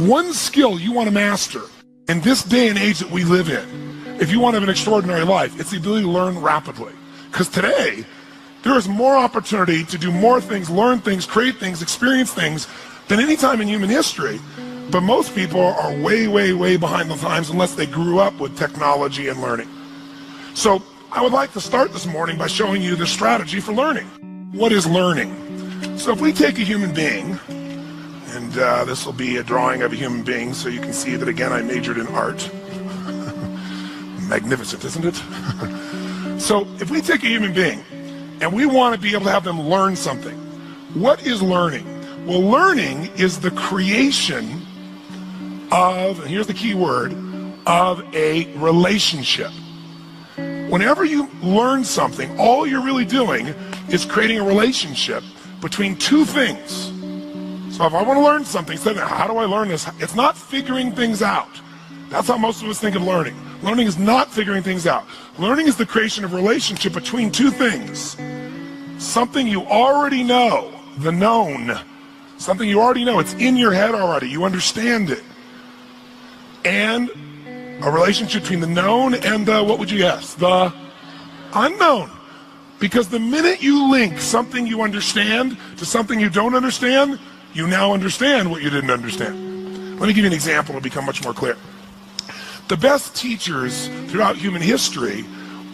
one skill you want to master in this day and age that we live in, if you want to have an extraordinary life, it's the ability to learn rapidly. Because today, there is more opportunity to do more things, learn things, create things, experience things than any time in human history. But most people are way, way, way behind the times unless they grew up with technology and learning. So I would like to start this morning by showing you the strategy for learning. What is learning? So if we take a human being, and this will be a drawing of a human being so you can see that again I majored in art. Magnificent, isn't it? So if we take a human being and we want to be able to have them learn something, what is learning? Well, learning is the creation of, and here's the key word, of a relationship. Whenever you learn something, all you're really doing is creating a relationship between two things. So if I want to learn something, say, how do I learn this? It's not figuring things out. That's how most of us think of learning. Learning is not figuring things out. Learning is the creation of a relationship between two things. Something you already know, the known. Something you already know, it's in your head already, you understand it. And a relationship between the known and the, what would you guess? The unknown. Because the minute you link something you understand to something you don't understand, you now understand what you didn't understand. Let me give you an example to become much more clear. The best teachers throughout human history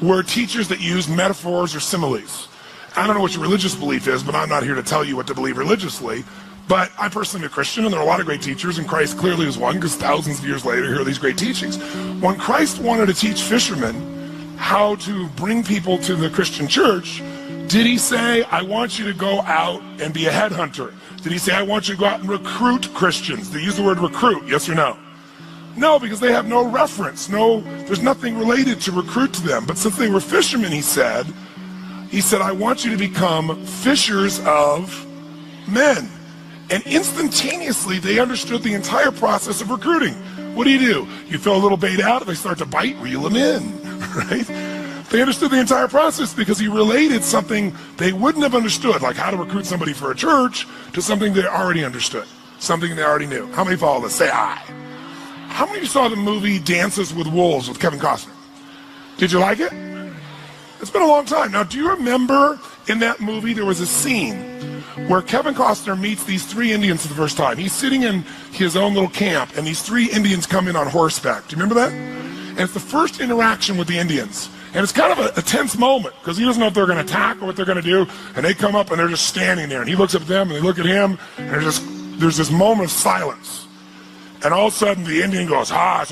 were teachers that used metaphors or similes. I don't know what your religious belief is, but I'm not here to tell you what to believe religiously. But I personally am a Christian, and there are a lot of great teachers, and Christ clearly is one, because thousands of years later, here are these great teachings. When Christ wanted to teach fishermen how to bring people to the Christian church, did he say, I want you to go out and be a headhunter? Did he say, I want you to go out and recruit Christians? Did he use the word recruit, yes or no? No, because they have no reference. There's nothing related to recruit to them. But since they were fishermen, he said, I want you to become fishers of men. And instantaneously, they understood the entire process of recruiting. What do? You throw a little bait out, if they start to bite, reel them in, right? They understood the entire process because he related something they wouldn't have understood, like how to recruit somebody for a church, to something they already understood, something they already knew. How many follow this? Say aye. How many of you saw the movie Dances with Wolves with Kevin Costner? Did you like it? It's been a long time. Now, do you remember in that movie there was a scene where Kevin Costner meets these three Indians for the first time? He's sitting in his own little camp, and these three Indians come in on horseback. Do you remember that? And it's the first interaction with the Indians. And it's kind of a tense moment, because he doesn't know if they're going to attack or what they're going to do. And they come up, and they're just standing there. And he looks up at them, and they look at him, and there's this moment of silence. And all of a sudden, the Indian goes, ha,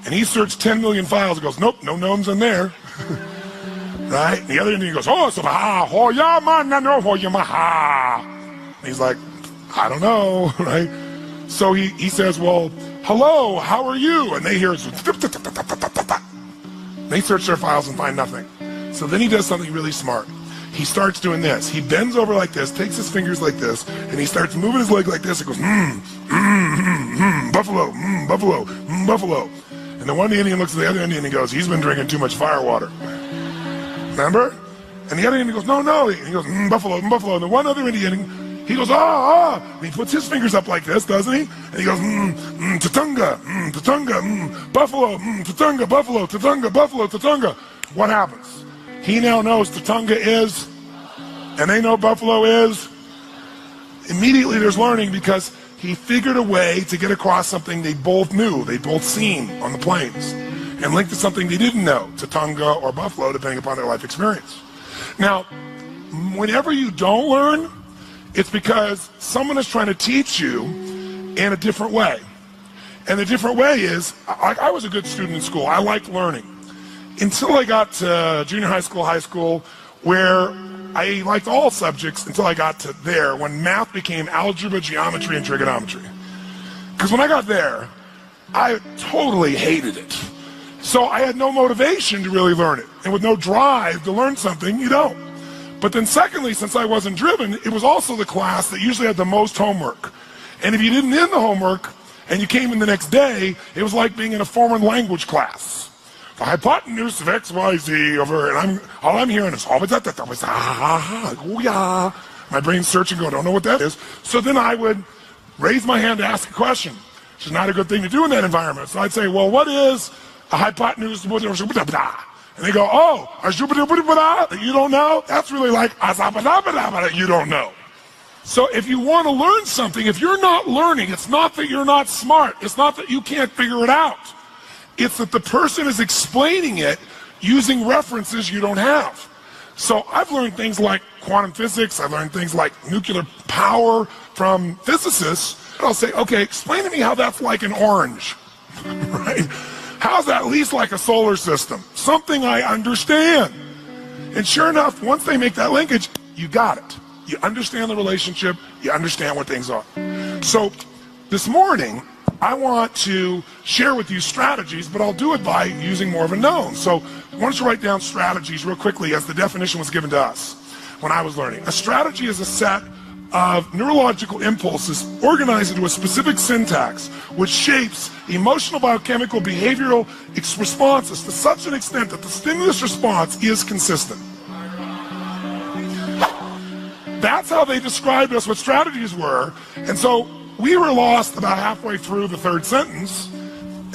and he searched 10 million files and goes, nope, no gnomes in there. Right? And the other Indian goes, oh, and he's like, I don't know, right? So he says, well, hello, how are you? And they hear, they search their files and find nothing. So then he does something really smart. He starts doing this. He bends over like this, takes his fingers like this, and he starts moving his leg like this. It goes, buffalo, buffalo, buffalo. And then one Indian looks at the other Indian and he goes, he's been drinking too much fire water. Remember? And the other Indian goes, no. And he goes, buffalo, buffalo. And the one other Indian, he goes, And he puts his fingers up like this, doesn't he? And he goes, tatunga, buffalo, tatunga, buffalo, tatunga, buffalo, tatunga. What happens? He now knows tatunga is, and they know buffalo is. Immediately there's learning, because he figured a way to get across something they both knew, they'd both seen on the plains, and linked to something they didn't know, tatunga or buffalo, depending upon their life experience. Now, whenever you don't learn, it's because someone is trying to teach you in a different way. And the different way is, I was a good student in school. I liked learning. Until I got to junior high school, where I liked all subjects until I got to there, when math became algebra, geometry, and trigonometry. Because when I got there, I totally hated it. So I had no motivation to really learn it. And with no drive to learn something, you don't. But then secondly, since I wasn't driven, it was also the class that usually had the most homework. And if you didn't end the homework, and you came in the next day, it was like being in a foreign language class. The hypotenuse of XYZ over, and all I'm hearing is, my brain's searching, going, I don't know what that is. So then I would raise my hand to ask a question, which is not a good thing to do in that environment. So I'd say, well, what is a hypotenuse? And they go, oh, that you don't know? That's really like you don't know. So if you want to learn something, if you're not learning, it's not that you're not smart. It's not that you can't figure it out. It's that the person is explaining it using references you don't have. So I've learned things like quantum physics. I've learned things like nuclear power from physicists. And I'll say, okay, explain to me how that's like an orange, right? How's that at least like a solar system? Something I understand. And sure enough, once they make that linkage, you got it. You understand the relationship. You understand what things are. So this morning, I want to share with you strategies, but I'll do it by using more of a known. So why don't you write down strategies real quickly as the definition was given to us when I was learning. A strategy is a set of neurological impulses organized into a specific syntax which shapes emotional, biochemical, behavioral responses to such an extent that the stimulus response is consistent. That's how they described us what strategies were. And so we were lost about halfway through the third sentence.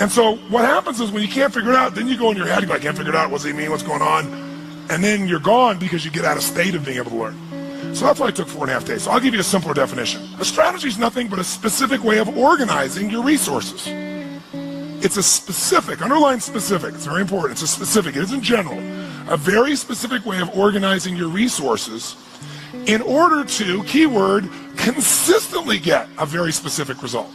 And so what happens is when you can't figure it out, then you go in your head, you go, I can't figure it out, what does he mean, what's going on? And then you're gone because you get out of state of being able to learn. So that's why I took 4.5 days. So I'll give you a simpler definition. A strategy is nothing but a specific way of organizing your resources. It's a specific, underline specific, it's very important, it's a specific, it isn't general. A very specific way of organizing your resources in order to, keyword, consistently get a very specific result.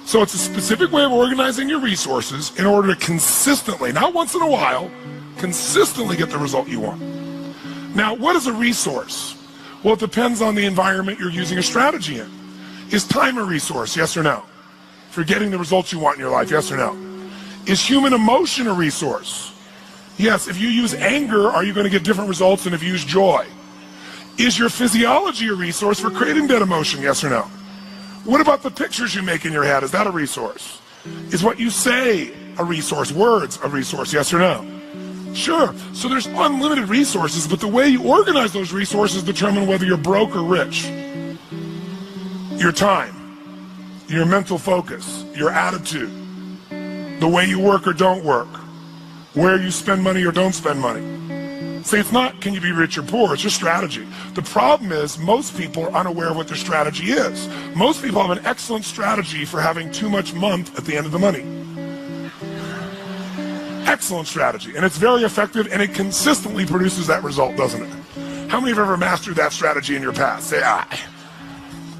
So it's a specific way of organizing your resources in order to consistently, not once in a while, consistently get the result you want. Now, what is a resource? Well, it depends on the environment you're using a strategy in. Is time a resource, yes or no? For getting the results you want in your life, yes or no? Is human emotion a resource? Yes, if you use anger, are you going to get different results than if you use joy? Is your physiology a resource for creating that emotion, yes or no? What about the pictures you make in your head? Is that a resource? Is what you say a resource? Words a resource, yes or no? Sure. So there's unlimited resources, but the way you organize those resources determine whether you're broke or rich. Your time, your mental focus, your attitude, the way you work or don't work, where you spend money or don't spend money. See, it's not can you be rich or poor, it's your strategy. The problem is most people are unaware of what their strategy is. Most people have an excellent strategy for having too much month at the end of the money. Excellent strategy, and it's very effective, and it consistently produces that result, doesn't it? How many have ever mastered that strategy in your past? Say aye.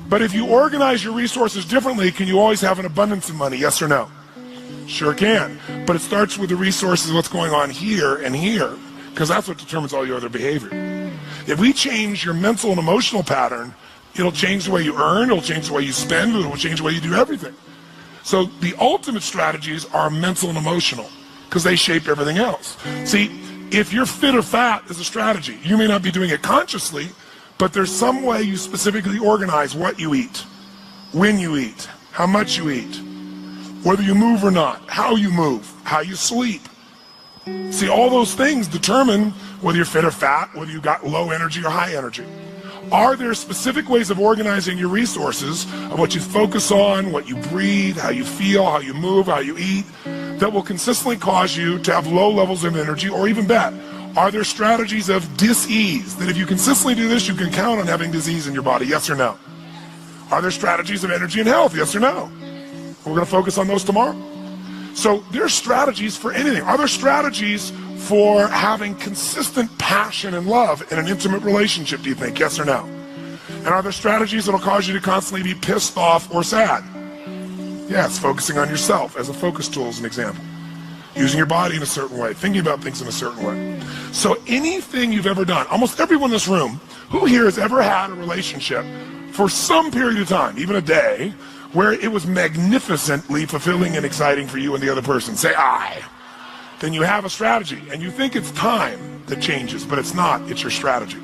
But if you organize your resources differently, can you always have an abundance of money, yes or no? Sure can, but it starts with the resources, what's going on here and here, because that's what determines all your other behavior. If we change your mental and emotional pattern, it'll change the way you earn, it'll change the way you spend, it'll change the way you do everything. So the ultimate strategies are mental and emotional, because they shape everything else. See, if you're fit or fat is a strategy. You may not be doing it consciously, but there's some way you specifically organize what you eat, when you eat, how much you eat, whether you move or not, how you move, how you sleep. See, all those things determine whether you're fit or fat, whether you got low energy or high energy. Are there specific ways of organizing your resources, of what you focus on, what you breathe, how you feel, how you move, how you eat, that will consistently cause you to have low levels of energy, or even better, are there strategies of dis-ease, that if you consistently do this, you can count on having disease in your body, yes or no? Are there strategies of energy and health, yes or no? We're going to focus on those tomorrow. So there's strategies for anything. Are there strategies for having consistent passion and love in an intimate relationship, do you think, yes or no? And are there strategies that will cause you to constantly be pissed off or sad? Yes, focusing on yourself as a focus tool is an example. Using your body in a certain way, thinking about things in a certain way. So anything you've ever done, almost everyone in this room, who here has ever had a relationship for some period of time, even a day, where it was magnificently fulfilling and exciting for you and the other person? Say aye. Then you have a strategy, and you think it's time that changes, but it's not, it's your strategy.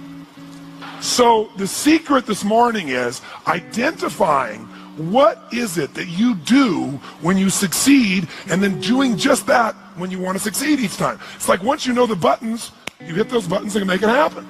So the secret this morning is identifying what is it that you do when you succeed, and then doing just that when you want to succeed each time. It's like once you know the buttons, you hit those buttons and make it happen.